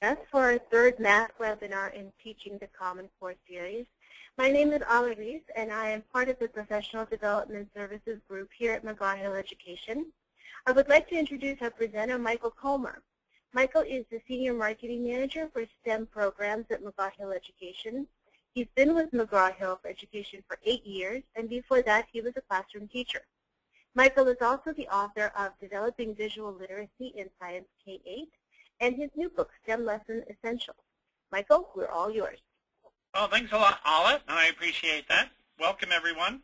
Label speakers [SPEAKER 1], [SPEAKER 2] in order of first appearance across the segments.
[SPEAKER 1] us for our third math webinar in Teaching the Common Core series. My name is Ala Rees, and I am part of the Professional Development Services group here at McGraw-Hill Education. I would like to introduce our presenter, Michael Comer. Michael is the Senior Marketing Manager for STEM programs at McGraw-Hill Education. He's been with McGraw-Hill for Education for 8 years, and before that, he was a classroom teacher. Michael is also the author of Developing Visual Literacy in Science K-8 and his new book, STEM Lesson Essentials. Michael, we're all yours.
[SPEAKER 2] Well, thanks a lot, Ala, and I appreciate that. Welcome, everyone.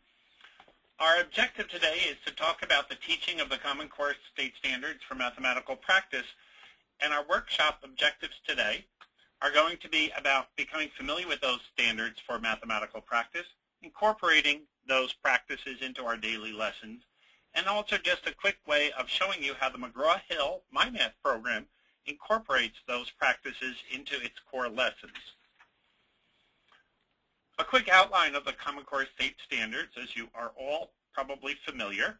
[SPEAKER 2] Our objective today is to talk about the teaching of the Common Core State Standards for Mathematical Practice, and our workshop objectives today are going to be about becoming familiar with those standards for mathematical practice, incorporating those practices into our daily lessons, and also just a quick way of showing you how the McGraw-Hill My Math program incorporates those practices into its core lessons. A quick outline of the Common Core State Standards, as you are all probably familiar.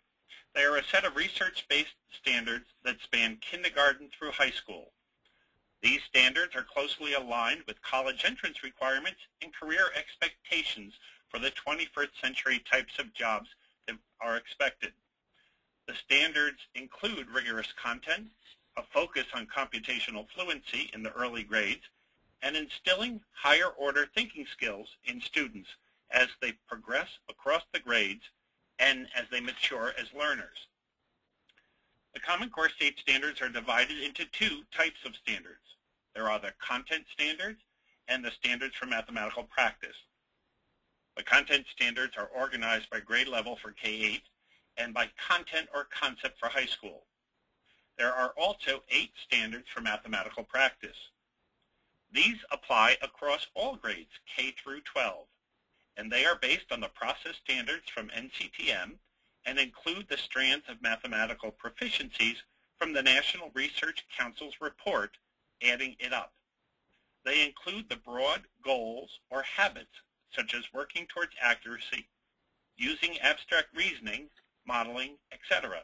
[SPEAKER 2] They are a set of research-based standards that span kindergarten through high school. These standards are closely aligned with college entrance requirements and career expectations for the 21st century types of jobs that are expected. The standards include rigorous content, a focus on computational fluency in the early grades, and instilling higher-order thinking skills in students as they progress across the grades and as they mature as learners. The Common Core State Standards are divided into two types of standards. There are the content standards and the standards for mathematical practice. The content standards are organized by grade level for K-8 and by content or concept for high school. There are also 8 standards for mathematical practice. These apply across all grades, K through 12, and they are based on the process standards from NCTM and include the strands of mathematical proficiencies from the National Research Council's report, adding it up. They include the broad goals or habits, such as working towards accuracy, using abstract reasoning, modeling, etc.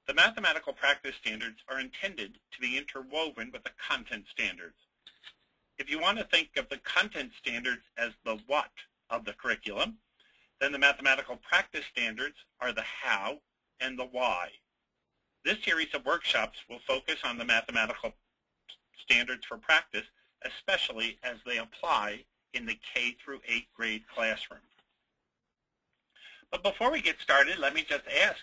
[SPEAKER 2] The mathematical practice standards are intended to be interwoven with the content standards. If you want to think of the content standards as the what of the curriculum, then the mathematical practice standards are the how and the why. This series of workshops will focus on the mathematical standards for practice, especially as they apply in the K through 8 grade classroom. But before we get started, let me just ask,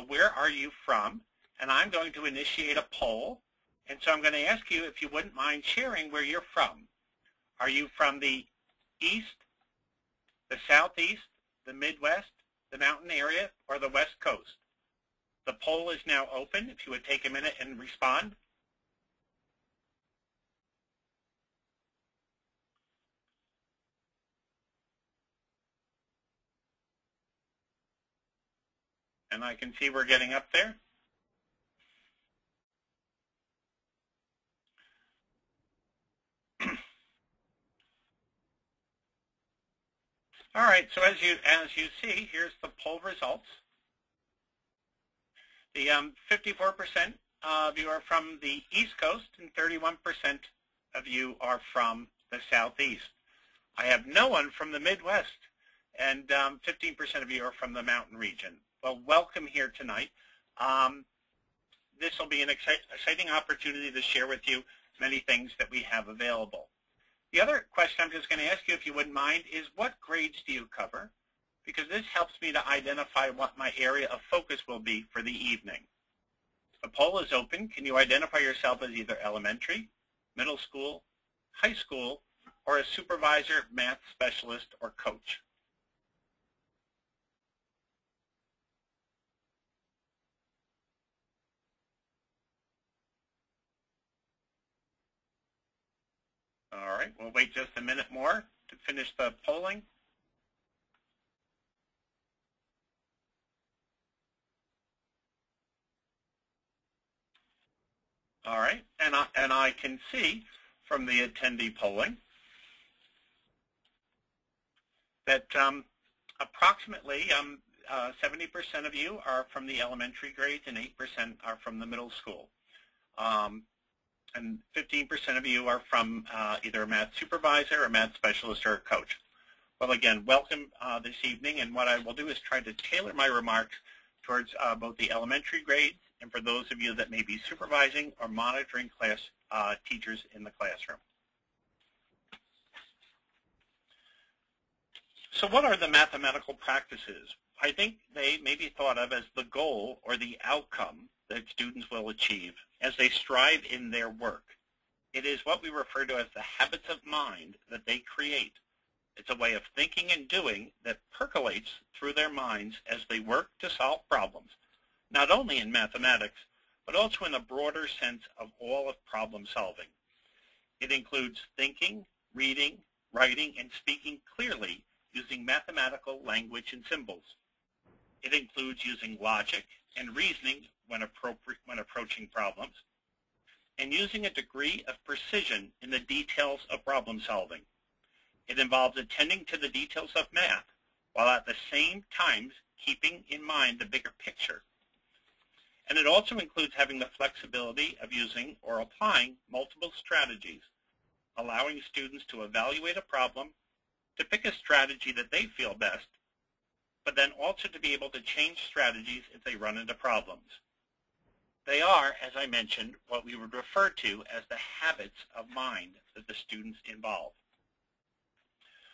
[SPEAKER 2] where are you from? And I'm going to initiate a poll. And so I'm going to ask you if you wouldn't mind sharing where you're from. Are you from the East, the Southeast, the Midwest, the mountain area, or the West Coast? The poll is now open. If you would take a minute and respond. And I can see we're getting up there. All right, so as you see, here's the poll results. The 54% of you are from the East Coast and 31% of you are from the Southeast. I have no one from the Midwest, and 15% of you are from the mountain region. Well, welcome here tonight. This will be an exciting opportunity to share with you many things that we have available. The other question I'm just going to ask you, if you wouldn't mind, is what grades do you cover? Because this helps me to identify what my area of focus will be for the evening. The poll is open. Can you identify yourself as either elementary, middle school, high school, or a supervisor, math specialist, or coach? All right, we'll wait just a minute more to finish the polling. All right, and I can see from the attendee polling that approximately 70% of you are from the elementary grades and 8% are from the middle school. and 15% of you are from either a math supervisor, a math specialist, or a coach. Well, again, welcome this evening, and what I will do is try to tailor my remarks towards both the elementary grades and for those of you that may be supervising or monitoring class teachers in the classroom. So what are the mathematical practices? I think they may be thought of as the goal or the outcome that students will achieve as they strive in their work. It is what we refer to as the habits of mind that they create. It's a way of thinking and doing that percolates through their minds as they work to solve problems, not only in mathematics, but also in a broader sense of all of problem solving. It includes thinking, reading, writing, and speaking clearly using mathematical language and symbols. It includes using logic and reasoning when approaching problems, and using a degree of precision in the details of problem solving. It involves attending to the details of math, while at the same time keeping in mind the bigger picture. And it also includes having the flexibility of using or applying multiple strategies, allowing students to evaluate a problem, to pick a strategy that they feel best, but then also to be able to change strategies if they run into problems. They are, as I mentioned, what we would refer to as the habits of mind that the students involve.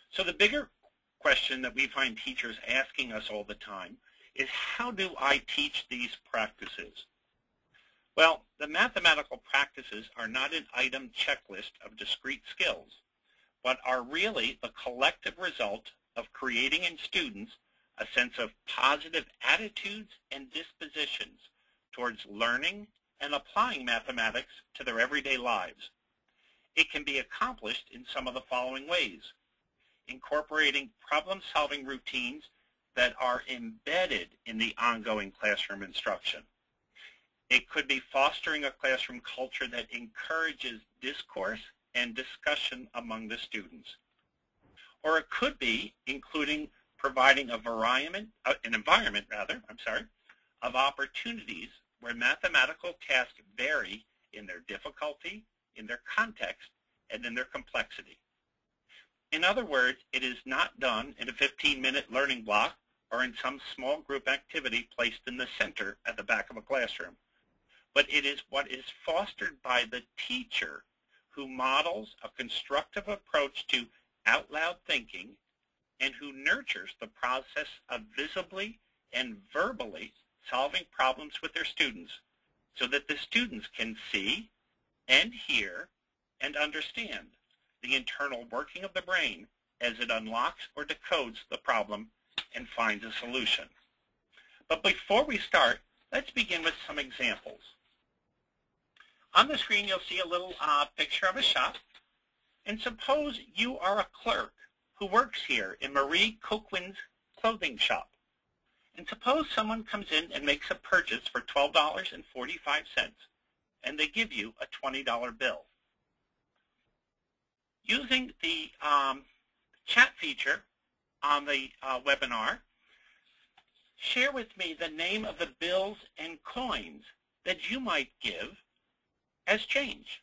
[SPEAKER 2] So the bigger question that we find teachers asking us all the time is, how do I teach these practices? Well, the mathematical practices are not an item checklist of discrete skills, but are really the collective result of creating in students a sense of positive attitudes and dispositions towards learning and applying mathematics to their everyday lives. It can be accomplished in some of the following ways: incorporating problem-solving routines that are embedded in the ongoing classroom instruction. It could be fostering a classroom culture that encourages discourse and discussion among the students. Or it could be including providing an environment of opportunities where mathematical tasks vary in their difficulty, in their context, and in their complexity. In other words, it is not done in a 15-minute learning block or in some small group activity placed in the center at the back of a classroom, but it is what is fostered by the teacher who models a constructive approach to out-loud thinking and who nurtures the process of visibly and verbally solving problems with their students so that the students can see and hear and understand the internal working of the brain as it unlocks or decodes the problem and finds a solution. But before we start, let's begin with some examples. On the screen, you'll see a little picture of a shop. And suppose you are a clerk who works here in Marie Coquin's clothing shop. And suppose someone comes in and makes a purchase for $12.45, and they give you a $20 bill. Using the chat feature on the webinar, share with me the name of the bills and coins that you might give as change.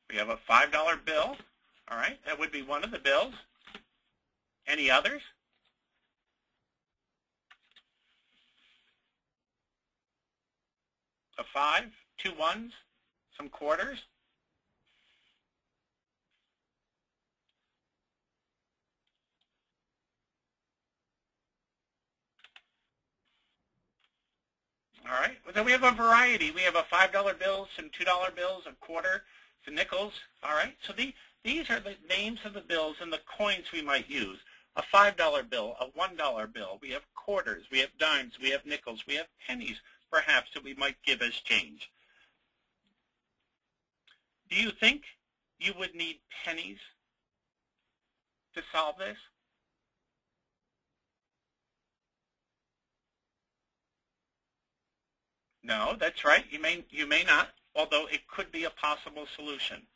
[SPEAKER 2] We have a $5 bill. All right, that would be one of the bills. Any others? A 5, 2 ones, some quarters. All right, so we have a variety. We have a $5 bill, some $2 bills, a quarter, some nickels. All right, so these are the names of the bills and the coins we might use. A $5 bill, a $1 bill. We have quarters, we have dimes, we have nickels, we have pennies, perhaps, that we might give as change. Do you think you would need pennies to solve this? No, that's right. You may not, although it could be a possible solution.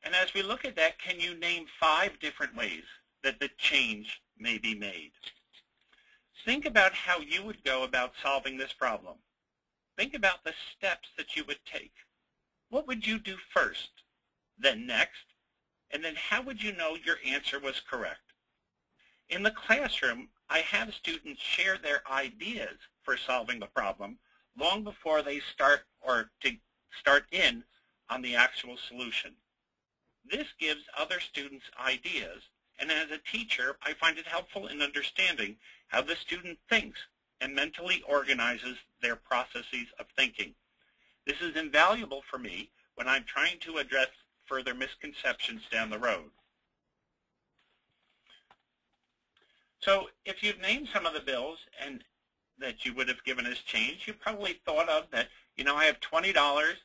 [SPEAKER 2] And as we look at that, can you name 5 different ways that the change may be made. Think about how you would go about solving this problem. Think about the steps that you would take. What would you do first, then next, and then how would you know your answer was correct? In the classroom, I have students share their ideas for solving the problem long before they start in on the actual solution. This gives other students ideas, and as a teacher, I find it helpful in understanding how the student thinks and mentally organizes their processes of thinking. This is invaluable for me when I'm trying to address further misconceptions down the road. So if you've named some of the bills and that you would have given as change, you probably thought of that, you know, I have $20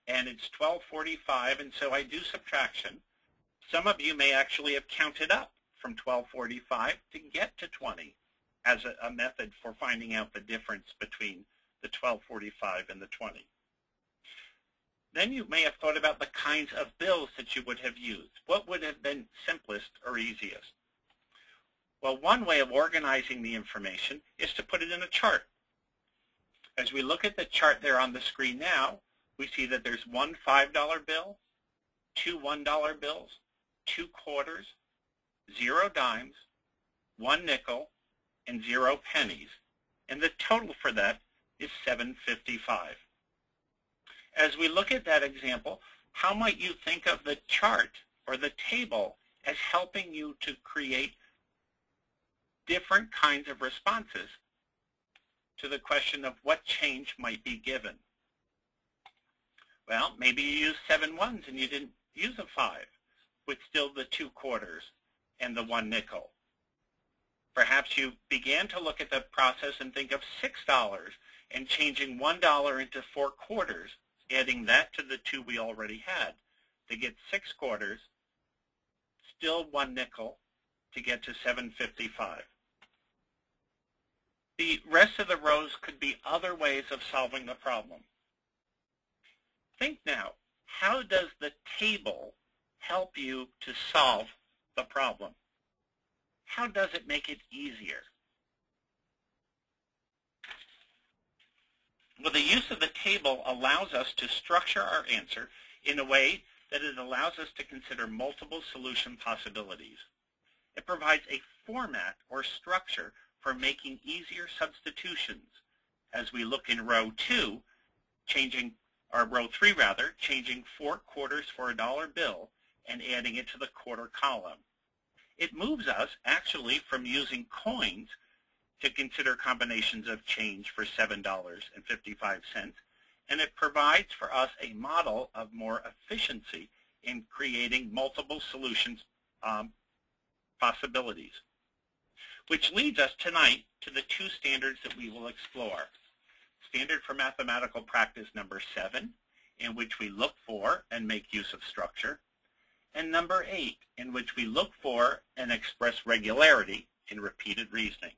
[SPEAKER 2] and it's $12.45, and so I do subtraction. Some of you may actually have counted up from $12.45 to get to 20 as a method for finding out the difference between the $12.45 and the 20. Then you may have thought about the kinds of bills that you would have used. What would have been simplest or easiest? Well, one way of organizing the information is to put it in a chart. As we look at the chart there on the screen now, we see that there's one $5 bill, two $1 bills, 2 quarters, 0 dimes, 1 nickel, and 0 pennies. And the total for that is $7.55. As we look at that example, how might you think of the chart or the table as helping you to create different kinds of responses to the question of what change might be given? Well, maybe you used 7 ones and you didn't use a 5, with still the 2 quarters and the 1 nickel. Perhaps you began to look at the process and think of $6 and changing $1 into 4 quarters, adding that to the 2 we already had to get 6 quarters, still 1 nickel to get to $7.55. The rest of the rows could be other ways of solving the problem. Think now, how does the table help you to solve the problem? How does it make it easier? Well, the use of the table allows us to structure our answer in a way that it allows us to consider multiple solution possibilities. It provides a format or structure for making easier substitutions. As we look in row 2, row 3 rather, changing 4 quarters for a dollar bill and adding it to the quarter column. It moves us actually from using coins to consider combinations of change for $7.55, and it provides for us a model of more efficiency in creating multiple solutions possibilities. Which leads us tonight to the 2 standards that we will explore. Standard for mathematical practice number 7, in which we look for and make use of structure, and number 8, in which we look for and express regularity in repeated reasoning.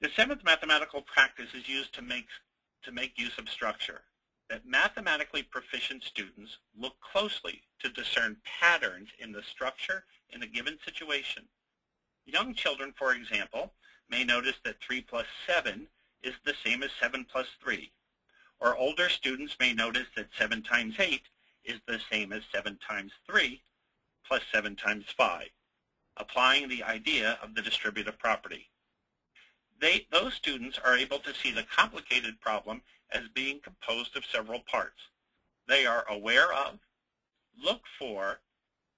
[SPEAKER 2] The 7th mathematical practice is used to make use of structure. That mathematically proficient students look closely to discern patterns in the structure in a given situation. Young children, for example, may notice that 3 plus 7 is the same as 7 plus 3. Or older students may notice that 7 times 8 is the same as 7 times 3 plus 7 times 5, applying the idea of the distributive property. Those students are able to see the complicated problem as being composed of several parts. They are aware of, look for,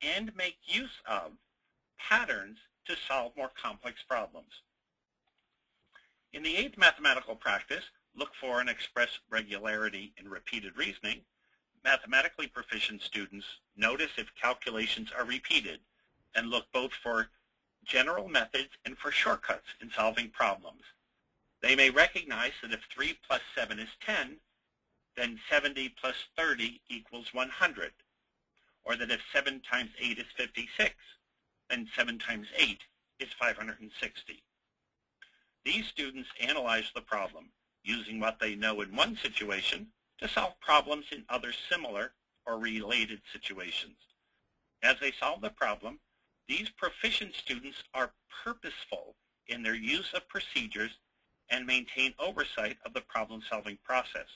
[SPEAKER 2] and make use of patterns to solve more complex problems. In the 8th mathematical practice, look for and express regularity in repeated reasoning, mathematically proficient students notice if calculations are repeated and look both for general methods and for shortcuts in solving problems. They may recognize that if 3 plus 7 is 10, then 70 plus 30 equals 100. Or that if 7 times 8 is 56, then 7 times 8 is 560. These students analyze the problem using what they know in one situation to solve problems in other similar or related situations. As they solve the problem, these proficient students are purposeful in their use of procedures and maintain oversight of the problem-solving process.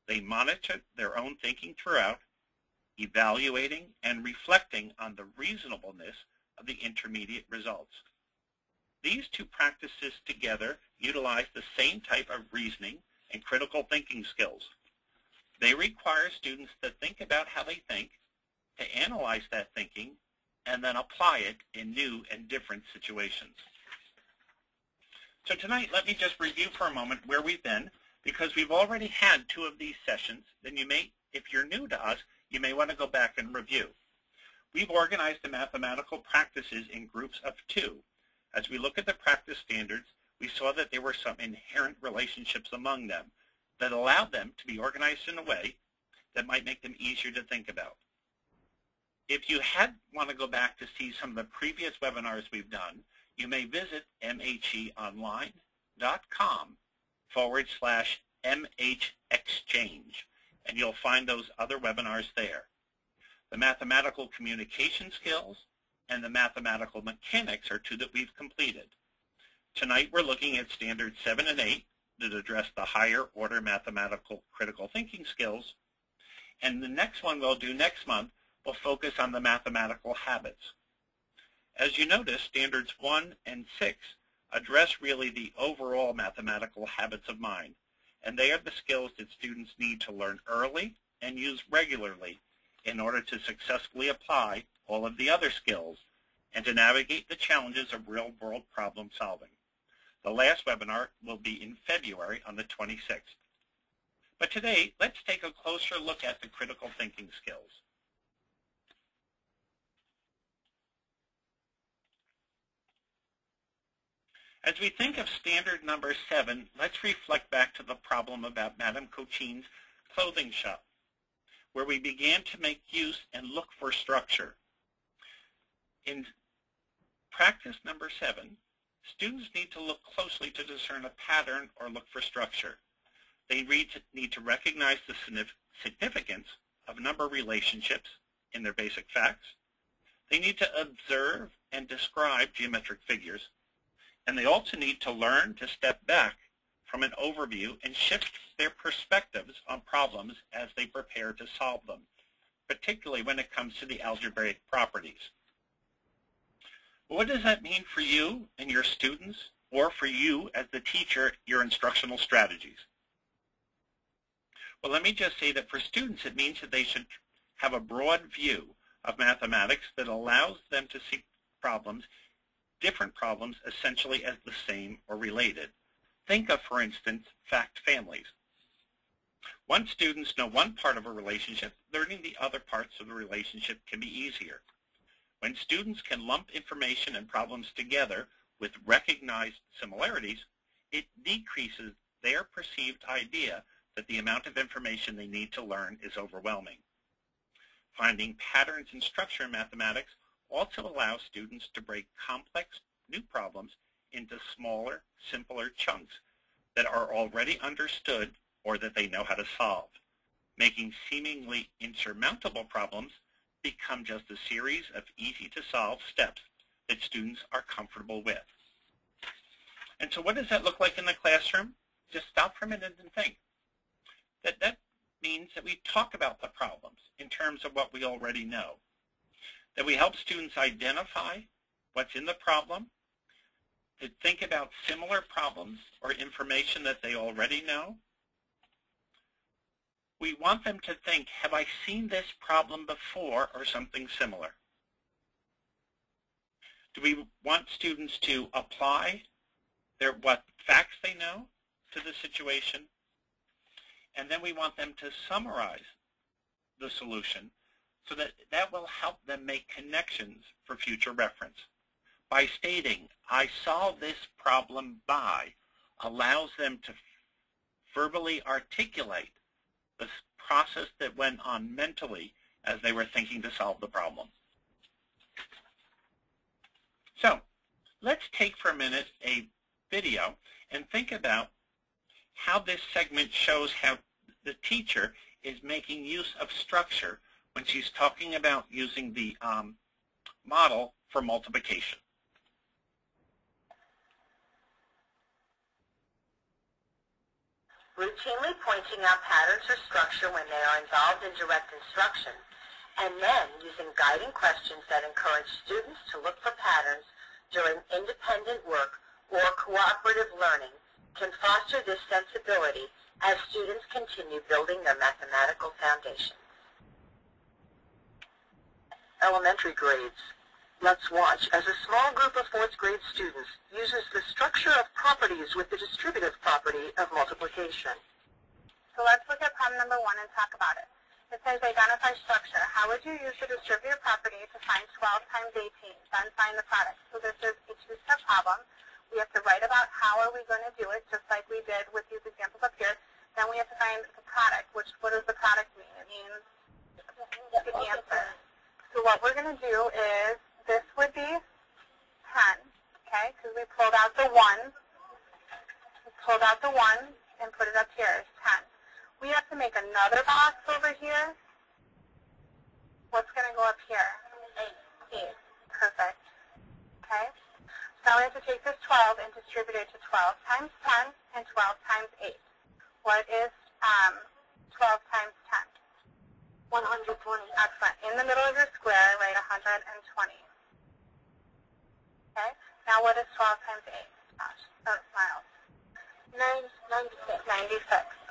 [SPEAKER 2] They monitor their own thinking throughout, evaluating and reflecting on the reasonableness of the intermediate results. These two practices together utilize the same type of reasoning and critical thinking skills. They require students to think about how they think, to analyze that thinking, and then apply it in new and different situations. So tonight, let me just review for a moment where we've been, because we've already had 2 of these sessions. Then you may, if you're new to us, you may want to go back and review. We've organized the mathematical practices in groups of 2. As we look at the practice standards, we saw that there were some inherent relationships among them that allowed them to be organized in a way that might make them easier to think about. If you want to go back to see some of the previous webinars we've done, you may visit mheonline.com/mhexchange, and you'll find those other webinars there. The mathematical communication skills and the mathematical mechanics are 2 that we've completed. Tonight we're looking at standards 7 and 8 that address the higher order mathematical critical thinking skills, and the next one we'll do next month will focus on the mathematical habits. As you notice, standards 1 and 6 address really the overall mathematical habits of mind, and they are the skills that students need to learn early and use regularly in order to successfully apply all of the other skills and to navigate the challenges of real-world problem solving. The last webinar will be in February on the 26th. But today, let's take a closer look at the critical thinking skills. As we think of standard number 7, let's reflect back to the problem about Madame Cochin's clothing shop, where we began to make use and look for structure. In practice number 7, students need to look closely to discern a pattern or look for structure. They need to recognize the significance of number relationships in their basic facts. They need to observe and describe geometric figures. And they also need to learn to step back from an overview and shift their perspectives on problems as they prepare to solve them, particularly when it comes to the algebraic properties. What does that mean for you and your students, or for you as the teacher, your instructional strategies? Well, let me just say that for students, it means that they should have a broad view of mathematics that allows them to see problems, different problems, essentially as the same or related. Think of, for instance, fact families. Once students know one part of a relationship, learning the other parts of the relationship can be easier. When students can lump information and problems together with recognized similarities, it decreases their perceived idea that the amount of information they need to learn is overwhelming. Finding patterns and structure in mathematics also allows students to break complex new problems into smaller, simpler chunks that are already understood or that they know how to solve, making seemingly insurmountable problems become just a series of easy-to-solve steps that students are comfortable with. And so what does that look like in the classroom? Just stop for a minute and think. That means that we talk about the problems in terms of what we already know, that we help students identify what's in the problem, to think about similar problems or information that they already know. We want them to think, have I seen this problem before or something similar? Do we want students to apply what facts they know to the situation? And then we want them to summarize the solution so that will help them make connections for future reference. By stating, I solved this problem by, allows them to verbally articulate the process that went on mentally as they were thinking to solve the problem. So let's take for a minute a video and think about how this segment shows how the teacher is making use of structure when she's talking about using the model for multiplication.
[SPEAKER 3] Routinely pointing out patterns or structure when they are involved in direct instruction, and then using guiding questions that encourage students to look for patterns during independent work or cooperative learning can foster this sensibility as students continue building their mathematical foundations. Elementary grades. Let's watch as a small group of 4th grade students uses the structure of properties with the distributive property of multiplication.
[SPEAKER 4] So let's look at problem number 1 and talk about it. It says identify structure. How would you use the distributive property to find 12 times 18? Then find the product. So this is a 2-step problem. We have to write about how are we going to do it, just like we did with these examples up here. Then we have to find the product, which what does the product mean? It means the answer. So what we're going to do is this would be 10, okay, because we pulled out the 1. We pulled out the 1 and put it up here as 10. We have to make another box over here. What's going to go up here? 8. Perfect. Okay. So now we have to take this 12 and distribute it to 12 times 10 and 12 times 8. What is 12 times 10? 120. Excellent. In the middle of your square, write 120. Okay. Now what is 12 times 8? Gosh, start smiles. 96. 96.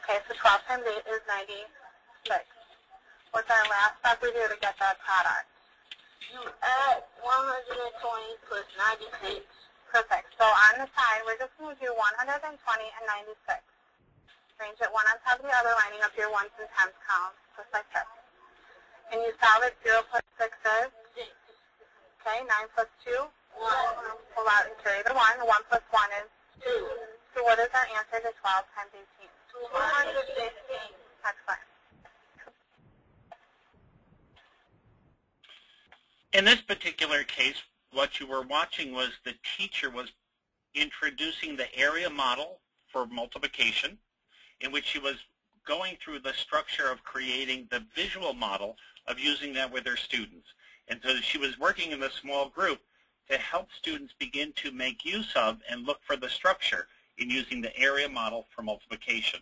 [SPEAKER 4] Okay, so 12 times 8 is 96. What's our last step we do to get that product?
[SPEAKER 3] You add 120 plus 96.
[SPEAKER 4] Perfect. So on the side, we're just going to do 120 and 96. Arrange it one on top of the other, lining up your ones and tens columns, just like this. And you solve it. 0 plus 6 is?
[SPEAKER 3] 6.
[SPEAKER 4] Okay, 9 plus 2?
[SPEAKER 3] 1.
[SPEAKER 4] Pull out and carry the 1. 1 plus 1 is?
[SPEAKER 3] 2.
[SPEAKER 4] So what is our answer to 12 times 18?
[SPEAKER 3] 215.
[SPEAKER 4] Excellent.
[SPEAKER 2] In this particular case, what you were watching was the teacher was introducing the area model for multiplication, in which she was going through the structure of creating the visual model of using that with her students. And so she was working in a small group to help students begin to make use of and look for the structure in using the area model for multiplication.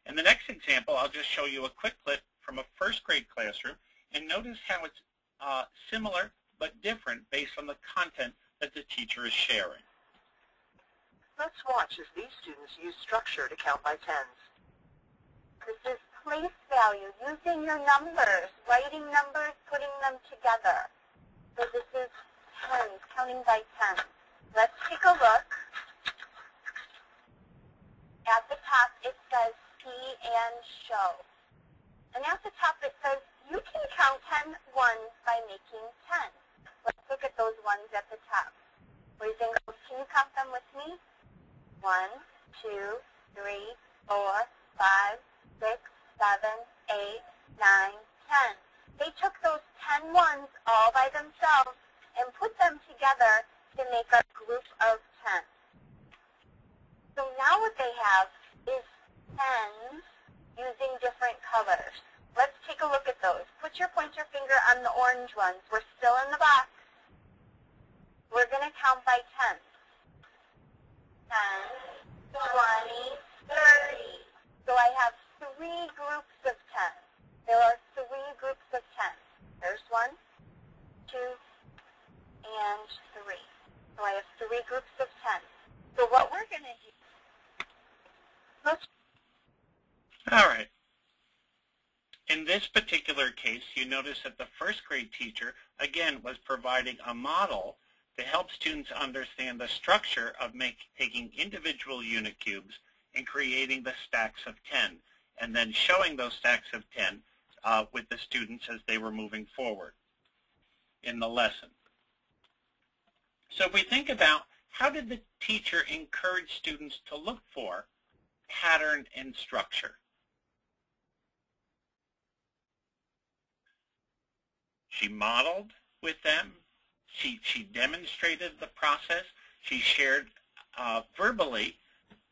[SPEAKER 2] In the next example, I'll just show you a quick clip from a 1st grade classroom, and notice how it's similar but different based on the content that the teacher is sharing.
[SPEAKER 3] Let's watch as these students use structure to count by tens.
[SPEAKER 4] This is place value, using your numbers, writing numbers, putting them together. So this is tens, counting by tens. Let's take a look. At the top it says see and show. And at the top it says you can count 10 ones by making 10. Let's look at those ones at the top. Boys and girls, can you count them with me? 1, 2, 3, 4, 5, 6, 7, 8, 9, 10. They took those 10 ones all by themselves and put them together to make a group of 10. So now what they have is tens using different colors. Let's take a look at those. Put your pointer finger on the orange ones. We're still in the box. We're going to count by tens. 10, 20, 30. So I have 3 groups of 10. There are 3 groups of 10. There's 1, 2, and 3. So I have 3 groups of 10. So what we're going to do,
[SPEAKER 2] All right. In this particular case, you notice that the 1st grade teacher, again, was providing a model to help students understand the structure of taking individual unit cubes and creating the stacks of 10, and then showing those stacks of 10 with the students as they were moving forward in the lesson. So if we think about how did the teacher encourage students to look for pattern and structure? She modeled with them. She demonstrated the process. She shared verbally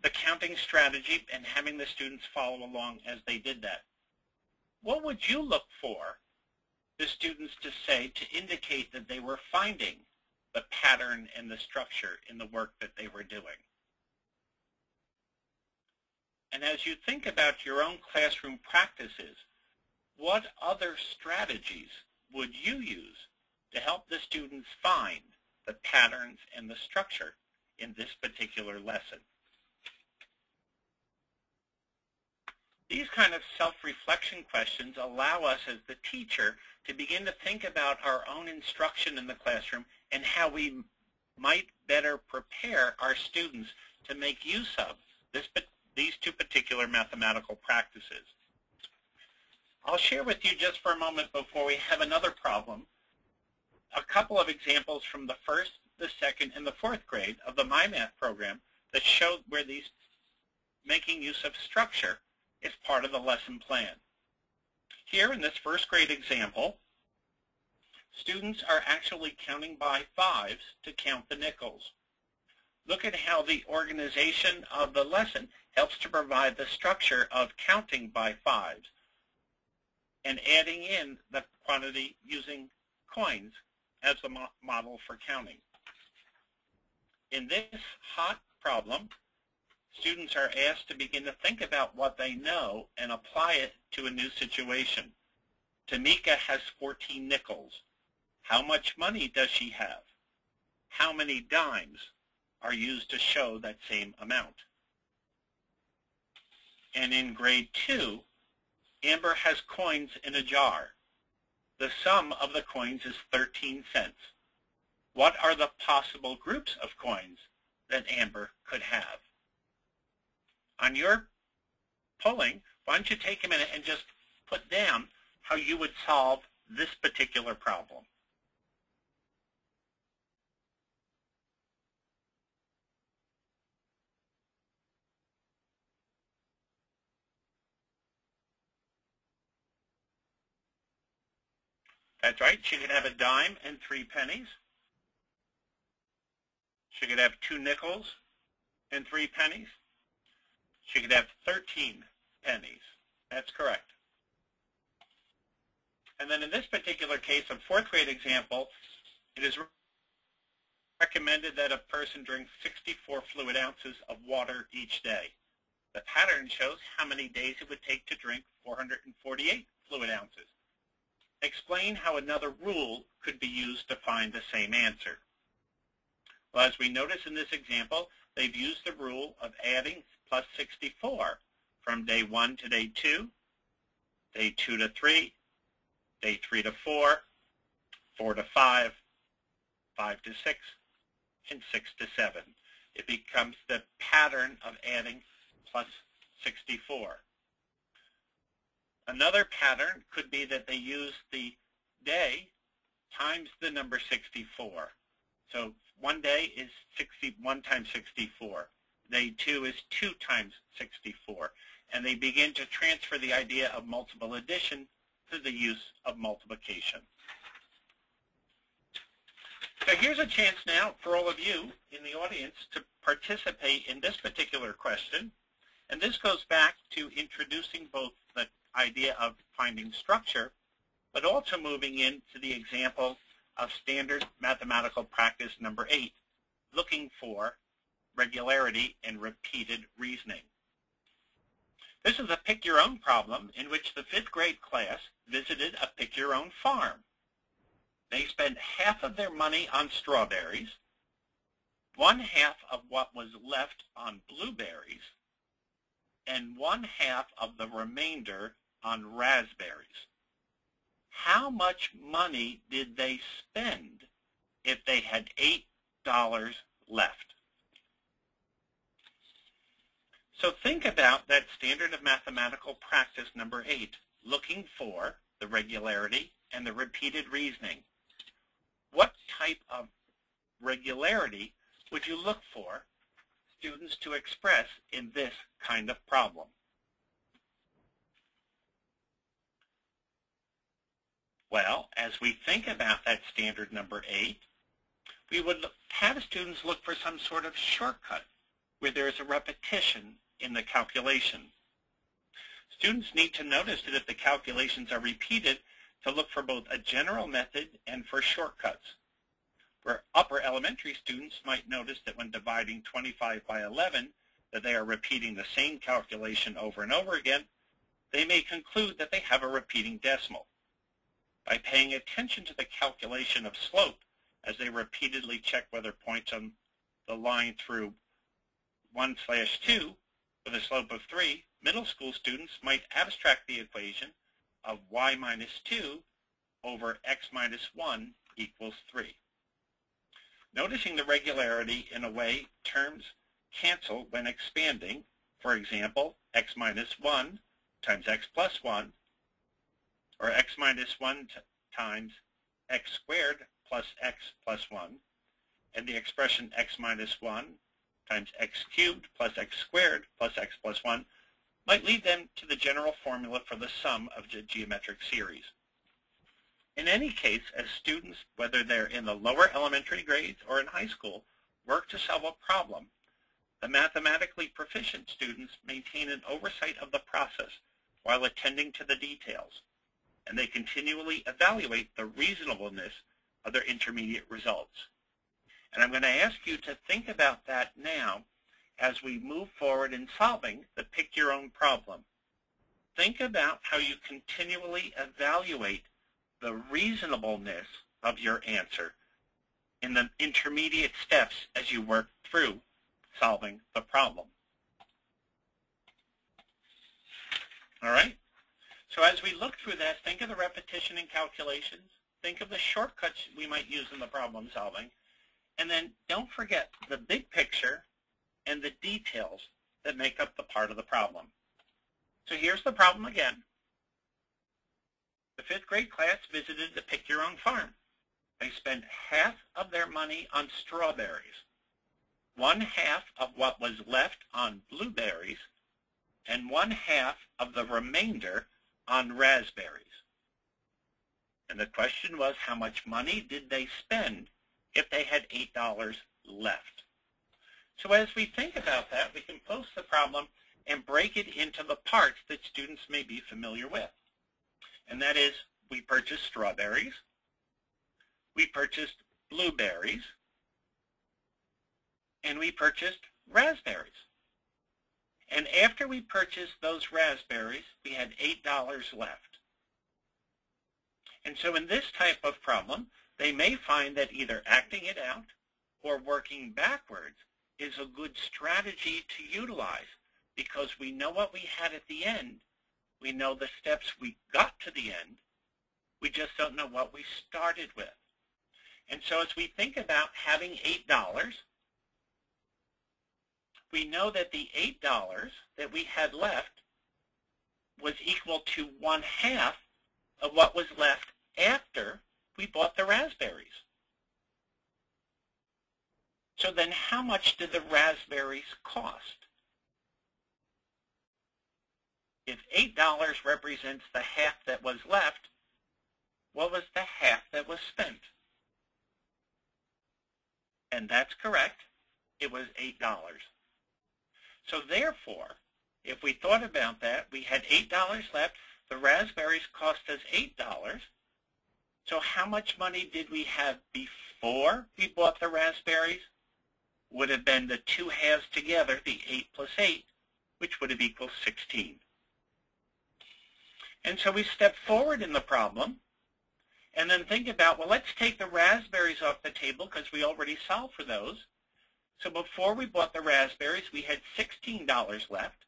[SPEAKER 2] the counting strategy and having the students follow along as they did that. What would you look for the students to say to indicate that they were finding the pattern and the structure in the work that they were doing. And as you think about your own classroom practices, what other strategies would you use to help the students find the patterns and the structure in this particular lesson? These kind of self-reflection questions allow us as the teacher to begin to think about our own instruction in the classroom and how we might better prepare our students to make use of these two particular mathematical practices. I'll share with you just for a moment before we have another problem, a couple of examples from the first, the second, and the fourth grade of the My Math program that showed where these making use of structure is part of the lesson plan. Here in this first grade example, students are actually counting by fives to count the nickels. Look at how the organization of the lesson helps to provide the structure of counting by fives and adding in the quantity using coins as the model for counting. In this hot problem, students are asked to begin to think about what they know and apply it to a new situation. Tamika has 14 nickels. How much money does she have? How many dimes are used to show that same amount? And in grade 2, Amber has coins in a jar. The sum of the coins is 13 cents. What are the possible groups of coins that Amber could have? On your polling, why don't you take a minute and just put down how you would solve this particular problem. That's right, she could have a dime and 3 pennies. She could have 2 nickels and 3 pennies. She could have 13 pennies. That's correct. And then in this particular case, a fourth grade example, it is recommended that a person drink 64 fluid ounces of water each day. The pattern shows how many days it would take to drink 448 fluid ounces. Explain how another rule could be used to find the same answer. Well, as we notice in this example, they've used the rule of adding plus 64 from day 1 to day 2, day 2 to 3, day 3 to 4, 4 to 5, 5 to 6, and 6 to 7. It becomes the pattern of adding plus 64. Another pattern could be that they use the day times the number 64. So one day is 61 times 64. Day 2 is 2 times 64. And they begin to transfer the idea of multiple addition to the use of multiplication. So here's a chance now for all of you in the audience to participate in this particular question. And this goes back to introducing both the idea of finding structure, but also moving into the example of standard mathematical practice number 8, looking for regularity and repeated reasoning. This is a pick-your-own problem in which the 5th grade class visited a pick-your-own farm. They spent half of their money on strawberries, 1/2 of what was left on blueberries, and 1/2 of the remainder on raspberries. How much money did they spend if they had $8 left? So think about that standard of mathematical practice number 8, looking for the regularity and the repeated reasoning. What type of regularity would you look for students to express in this kind of problem? Well, as we think about that standard number 8, we would have students look for some sort of shortcut where there is a repetition in the calculation. Students need to notice that if the calculations are repeated, to look for both a general method and for shortcuts. Where upper elementary students might notice that when dividing 25 by 11, that they are repeating the same calculation over and over again, they may conclude that they have a repeating decimal. By paying attention to the calculation of slope as they repeatedly check whether points on the line through 1/2 with a slope of 3, middle school students might abstract the equation of y minus 2 over x minus 1 equals 3. Noticing the regularity in a way terms cancel when expanding, for example, x minus 1 times x plus 1, or x minus 1 times x squared plus x plus 1, and the expression x minus 1 times x cubed plus x squared plus x plus 1 might lead them to the general formula for the sum of the geometric series. In any case, as students, whether they're in the lower elementary grades or in high school, work to solve a problem, the mathematically proficient students maintain an oversight of the process while attending to the details, and they continually evaluate the reasonableness of their intermediate results. And I'm going to ask you to think about that now as we move forward in solving the pick your own problem. Think about how you continually evaluate the reasonableness of your answer in the intermediate steps as you work through solving the problem. All right? So as we look through that, think of the repetition in calculations, think of the shortcuts we might use in the problem solving, and then don't forget the big picture and the details that make up the part of the problem. So here's the problem again. The 5th grade class visited the Pick Your Own farm. They spent half of their money on strawberries, 1/2 of what was left on blueberries, and 1/2 of the remainder on raspberries. And the question was, how much money did they spend if they had $8 left? So as we think about that, we can post the problem and break it into the parts that students may be familiar with. And that is, we purchased strawberries, we purchased blueberries, and we purchased raspberries. And after we purchased those raspberries, we had $8 left. And so in this type of problem, they may find that either acting it out or working backwards is a good strategy to utilize, because we know what we had at the end. We know the steps we got to the end. We just don't know what we started with. And so as we think about having $8, we know that the $8 that we had left was equal to 1/2 of what was left after we bought the raspberries. So then how much did the raspberries cost? If $8 represents the half that was left, what was the half that was spent? And that's correct. It was $8. So therefore, if we thought about that, we had $8 left. The raspberries cost us $8. So how much money did we have before we bought the raspberries? Would have been the 2 halves together, the 8 plus 8, which would have equaled 16. And so we step forward in the problem and then think about, well, let's take the raspberries off the table because we already solved for those. So before we bought the raspberries, we had $16 left.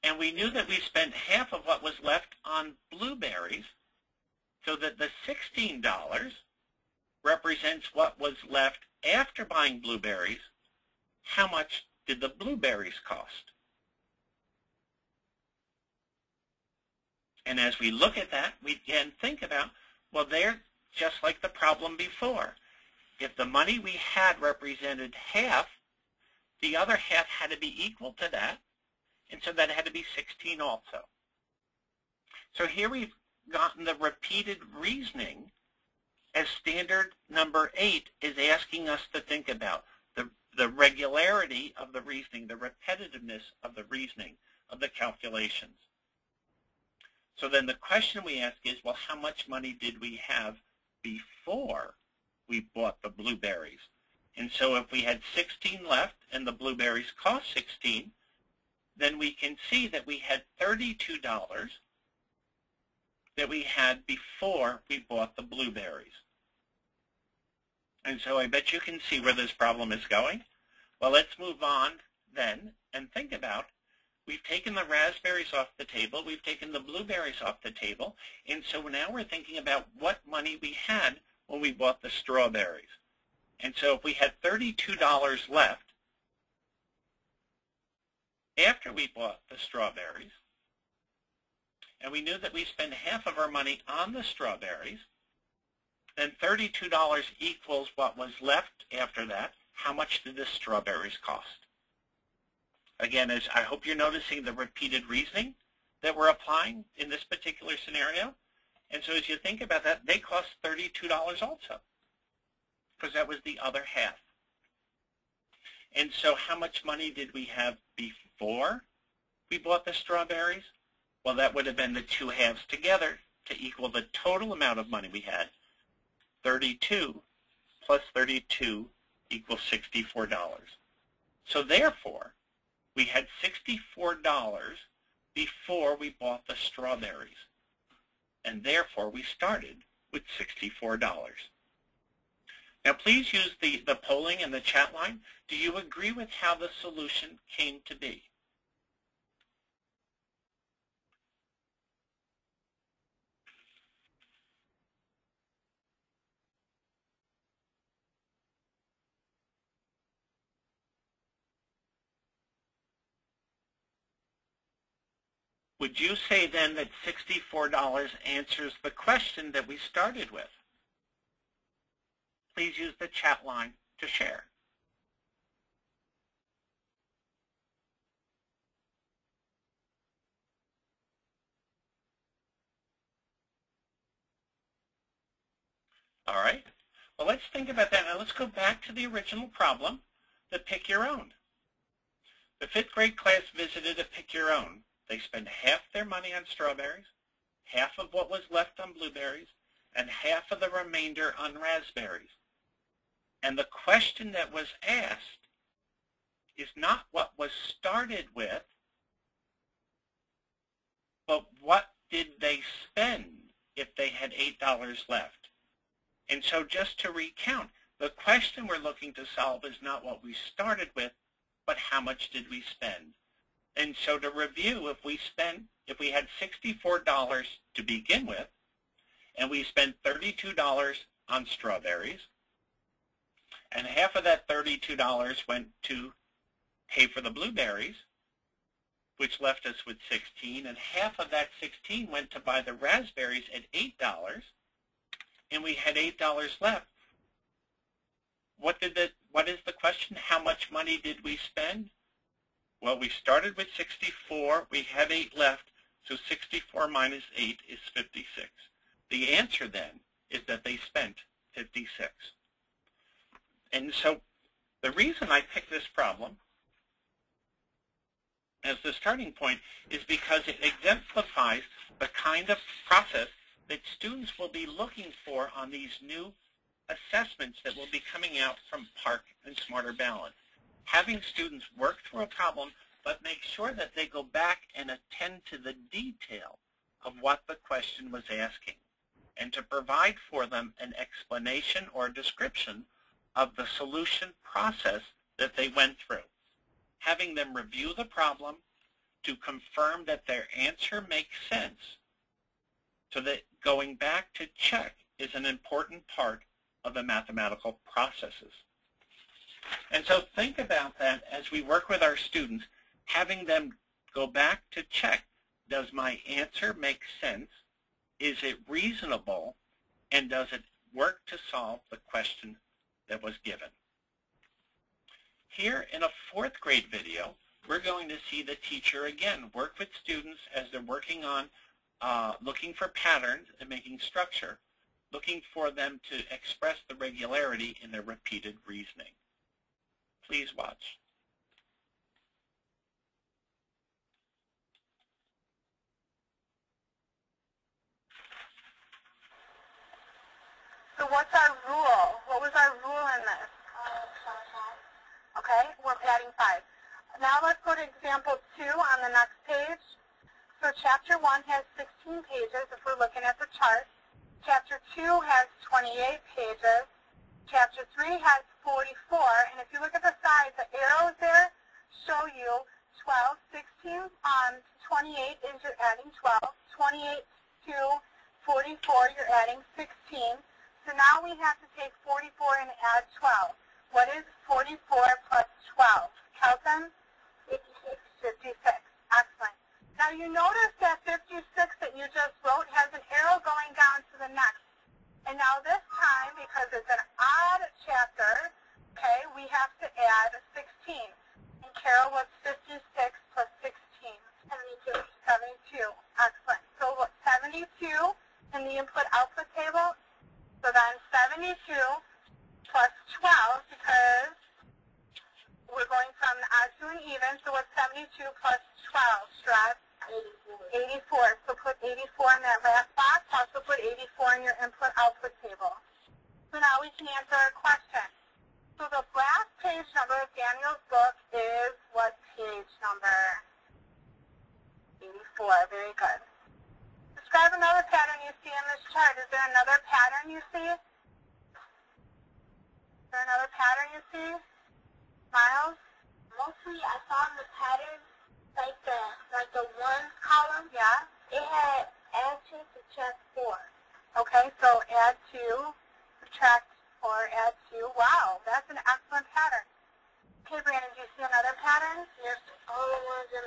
[SPEAKER 2] And we knew that we spent half of what was left on blueberries, so that the $16 represents what was left after buying blueberries. How much did the blueberries cost? And as we look at that, we can think about, well, they're just like the problem before. If the money we had represented half, the other half had to be equal to that, and so that had to be 16 also. So here we've gotten the repeated reasoning as standard number 8 is asking us to think about the regularity of the reasoning, the repetitiveness of the reasoning, of the calculations. So then the question we ask is, well, how much money did we have before we bought the blueberries? And so if we had 16 left and the blueberries cost 16, then we can see that we had $32 that we had before we bought the blueberries. And so I bet you can see where this problem is going. Well, let's move on then and think about, we've taken the raspberries off the table, we've taken the blueberries off the table, and so now we're thinking about what money we had when we bought the strawberries. And so if we had $32 left after we bought the strawberries, and we knew that we spent half of our money on the strawberries, then $32 equals what was left after that. How much did the strawberries cost? Again, as I hope you're noticing the repeated reasoning that we're applying in this particular scenario. And so as you think about that, they cost $32 also, because that was the other half. And so how much money did we have before we bought the strawberries? Well, that would have been the two halves together to equal the total amount of money we had. 32 plus 32 equals $64. So therefore, we had $64 before we bought the strawberries. And therefore, we started with $64. Now, please use the polling in the chat line. Do you agree with how the solution came to be? Would you say then that $64 answers the question that we started with? Please use the chat line to share. All right. Well, let's think about that. Now let's go back to the original problem, the pick your own. The 5th grade class visited a pick your own. They spent half their money on strawberries, half of what was left on blueberries, and half of the remainder on raspberries. And the question that was asked is not what was started with, but what did they spend if they had $8 left? And so just to recount, the question we're looking to solve is not what we started with, but how much did we spend? And so to review, if we had $64 to begin with, and we spent $32 on strawberries, and half of that $32 went to pay for the blueberries, which left us with 16, and half of that 16 went to buy the raspberries at $8, and we had $8 left. What is the question? How much money did we spend? Well, we started with 64, we had 8 left, so 64 minus 8 is 56. The answer then is that they spent 56. And so the reason I picked this problem as the starting point is because it exemplifies the kind of process that students will be looking for on these new assessments that will be coming out from Park and Smarter Balance. Having students work through a problem, but make sure that they go back and attend to the detail of what the question was asking, and to provide for them an explanation or description of the solution process that they went through. Having them review the problem to confirm that their answer makes sense, so that going back to check is an important part of the mathematical processes. And so think about that as we work with our students, having them go back to check, does my answer make sense? Is it reasonable? And does it work to solve the question that was given? Here in a 4th grade video, we're going to see the teacher again work with students as they're working on looking for patterns and making structure, looking for them to express the regularity in their repeated reasoning. Please watch.
[SPEAKER 4] So what's our rule? What was our rule in this? Okay, we're adding 5. Now let's go to example 2 on the next page. So chapter 1 has 16 pages if we're looking at the chart. Chapter 2 has 28 pages. Chapter 3 has 44. And if you look at the sides, the arrows there show you 12, 16, 28 is you're adding 12. 28 to 44, you're adding 16. So now we have to take 44 and add 12. What is 44 plus 12? Count them. 56. Excellent. Now you notice that 56 that you just wrote has an arrow going down to the next. And now this time, because it's an odd chapter, okay, we have to add 16. And Carol, what's 56 plus 16? 72. 72. Excellent. So what's 72 in the input-output table? So then 72 plus 12, because we're going from the odd to an even, so what's 72 plus 12, Stress? 84. So put 84 in that last box. Also put 84 in your input-output table. So now we can answer our question. So the last page number of Daniel's book is what page number? 84. Very good. Describe another pattern you see in this chart. Is there another pattern you see? Is there another pattern you see? Miles?
[SPEAKER 5] Mostly I saw in the pattern like the ones column.
[SPEAKER 4] Yeah.
[SPEAKER 5] It had add 2, subtract 4.
[SPEAKER 4] Okay, so add 2, subtract 4, add 2. Wow, that's an excellent pattern. Okay, Brandon, do you see another pattern?
[SPEAKER 5] Yes, all the ones in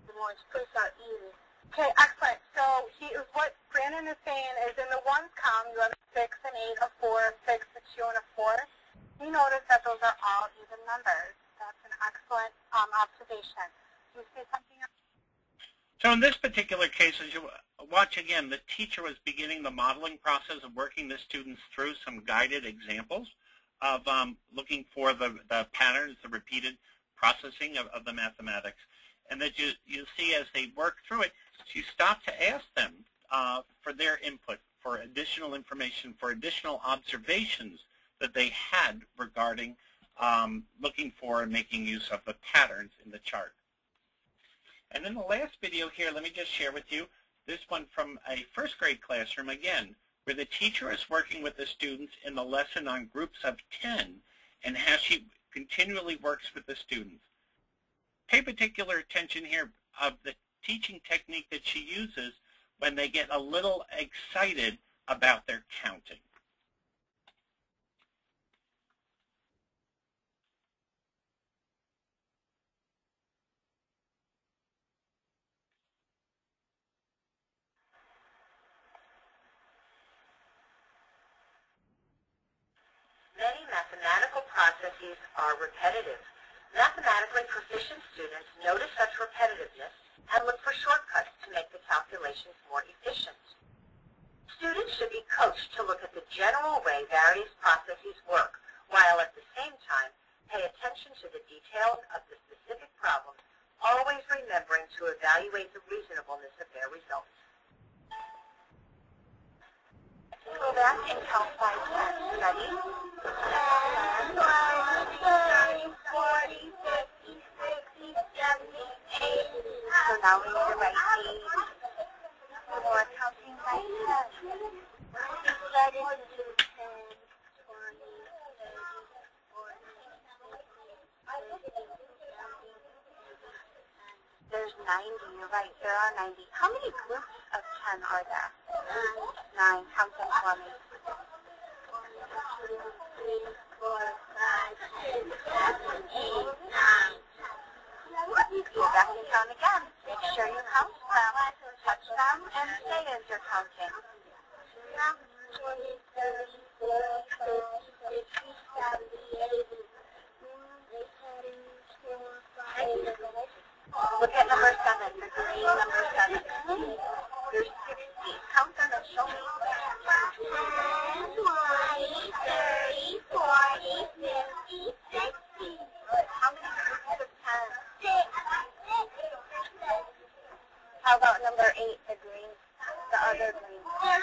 [SPEAKER 5] the ones pushed out even.
[SPEAKER 4] Okay, excellent. So what Brandon is saying is in the ones column, you have a 6, an 8, a 4, a 6, a 2, and a 4. You notice that those are all even numbers. That's an excellent observation. Do you see something else?
[SPEAKER 2] So in this particular case, as you watch again, the teacher was beginning the modeling process of working the students through some guided examples of looking for the patterns, the repeated processing of the mathematics. And that you see as they work through it, you stop to ask them for their input, for additional information, for additional observations that they had regarding looking for and making use of the patterns in the chart. And in the last video here, let me just share with you this one from a first grade classroom again, where the teacher is working with the students in the lesson on groups of 10 and how she continually works with the students. Pay particular attention here of the teaching technique that she uses when they get a little excited about their counting.
[SPEAKER 3] Many mathematical processes are repetitive. Mathematically proficient students notice such repetitiveness and look for shortcuts to make the calculations more efficient. Students should be coached to look at the general way various processes work, while at the same time pay attention to the details of the specific problems, always remembering to evaluate the reasonableness of their results. Go back and count 5 times. Ready? 10, 20, 30, 40, 50, 60, 70, 80. So now we need to write 8. So we're counting by 10. Divide it into 10, 20, 30, 40, 50, 70. There's 90. You're right. There are 90. How many groups of 10 are there? 9. Count them for me. 1, 2, 3, 4, 5, 6, 7, 8, 9. Go back and count again. Make sure you count them, touch them, and say as you're counting. 20, 30, 40, 50, 60, 70, 80. Look at number 7, the green number 7. There's 60. Count them and show me. 10, 20, 30, 40, 50, 60. How many groups of 10? 6. How about number 8, the green, the other green? 30.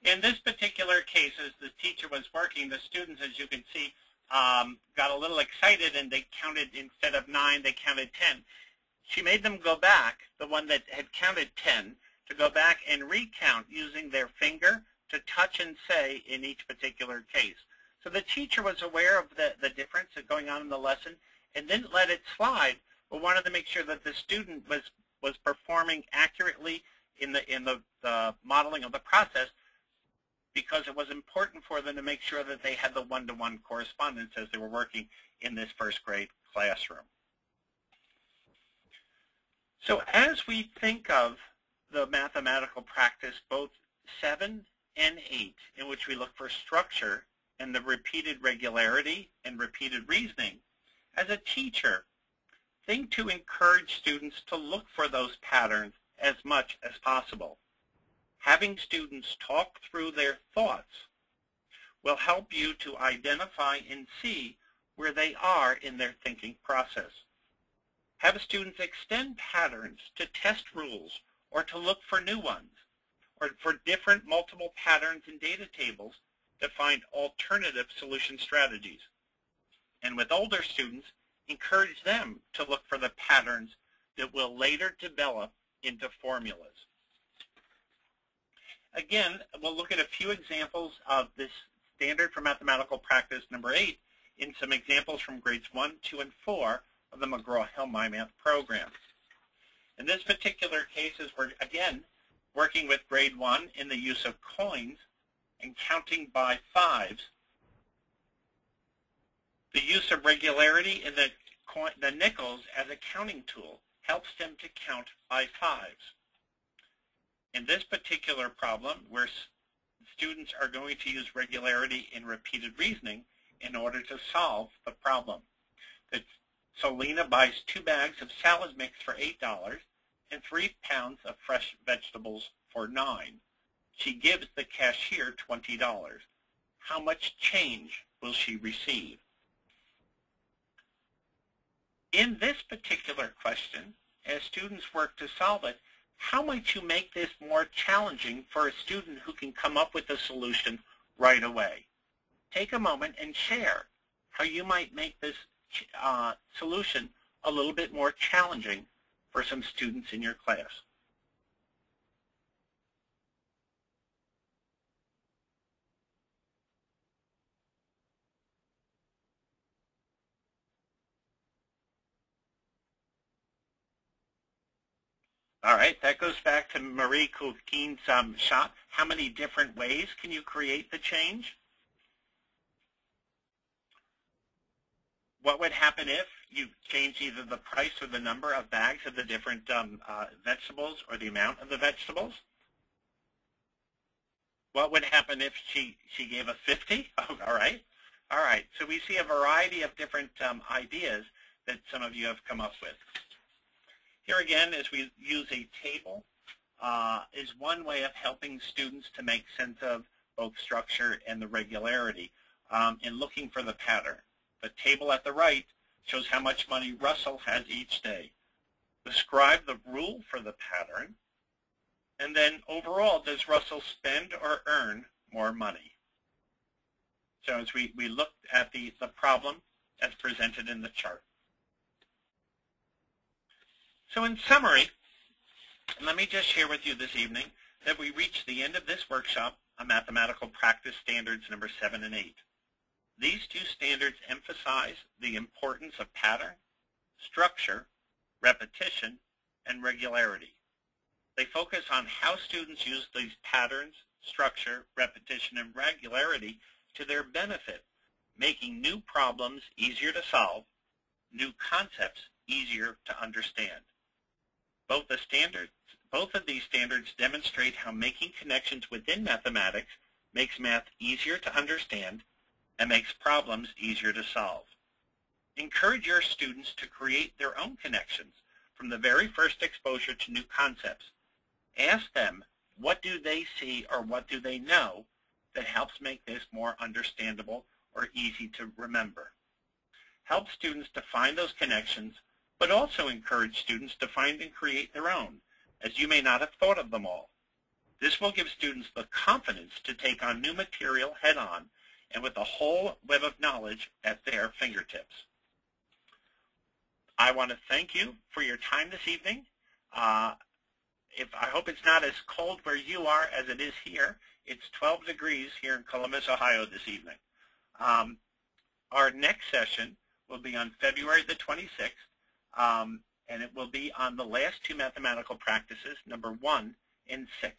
[SPEAKER 2] In this particular case, as the teacher was working, the students, as you can see, got a little excited and they counted, instead of 9, they counted 10. She made them go back, the one that had counted 10, to go back and recount using their finger to touch and say in each particular case. So the teacher was aware of the difference that's going on in the lesson and didn't let it slide, but wanted to make sure that the student was performing accurately in the modeling of the process, because it was important for them to make sure that they had the one-to-one correspondence as they were working in this first grade classroom. So as we think of the mathematical practice, both 7 and 8, in which we look for structure and the repeated regularity and repeated reasoning, as a teacher, think to encourage students to look for those patterns as much as possible. Having students talk through their thoughts will help you to identify and see where they are in their thinking process. Have students extend patterns to test rules or to look for new ones, or for different multiple patterns in data tables to find alternative solution strategies. And with older students, encourage them to look for the patterns that will later develop into formulas. Again, we'll look at a few examples of this standard for mathematical practice number 8 in some examples from grades 1, 2, and 4 of the McGraw-Hill MyMath program. In this particular case, we're again working with grade 1 in the use of coins and counting by 5s. The use of regularity in the nickels as a counting tool helps them to count by 5s. In this particular problem, where students are going to use regularity in repeated reasoning in order to solve the problem. So Lena buys 2 bags of salad mix for $8 and 3 pounds of fresh vegetables for $9. She gives the cashier $20. How much change will she receive? In this particular question, as students work to solve it, how might you make this more challenging for a student who can come up with a solution right away? Take a moment and share how you might make this solution a little bit more challenging for some students in your class. All right, that goes back to Marie Kulkin's shot. How many different ways can you create the change? What would happen if you change either the price or the number of bags of the different vegetables or the amount of the vegetables? What would happen if she gave a 50? Oh, all right. All right, so we see a variety of different ideas that some of you have come up with. Here again, as we use a table, is one way of helping students to make sense of both structure and the regularity in looking for the pattern. The table at the right shows how much money Russell has each day. Describe the rule for the pattern, and then overall, does Russell spend or earn more money? So as we looked at the problem as presented in the chart. So in summary, let me just share with you this evening that we reached the end of this workshop on Mathematical Practice Standards number 7 and 8. These 2 standards emphasize the importance of pattern, structure, repetition, and regularity. They focus on how students use these patterns, structure, repetition, and regularity to their benefit, making new problems easier to solve, new concepts easier to understand. Both of these standards demonstrate how making connections within mathematics makes math easier to understand and makes problems easier to solve. Encourage your students to create their own connections from the very first exposure to new concepts. Ask them, what do they see or what do they know that helps make this more understandable or easy to remember? Help students to find those connections, but also encourage students to find and create their own, as you may not have thought of them all. This will give students the confidence to take on new material head-on and with a whole web of knowledge at their fingertips. I want to thank you for your time this evening. I hope it's not as cold where you are as it is here. It's 12 degrees here in Columbus, Ohio this evening. Our next session will be on February the 26th, and it will be on the last two mathematical practices, number 1 and 6.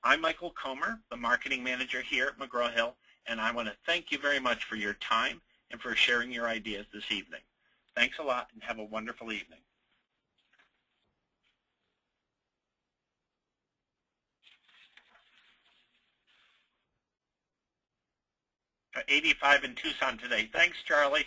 [SPEAKER 2] I'm Michael Comer, the marketing manager here at McGraw-Hill, and I want to thank you very much for your time and for sharing your ideas this evening. Thanks a lot and have a wonderful evening. 85 in Tucson today. Thanks, Charlie.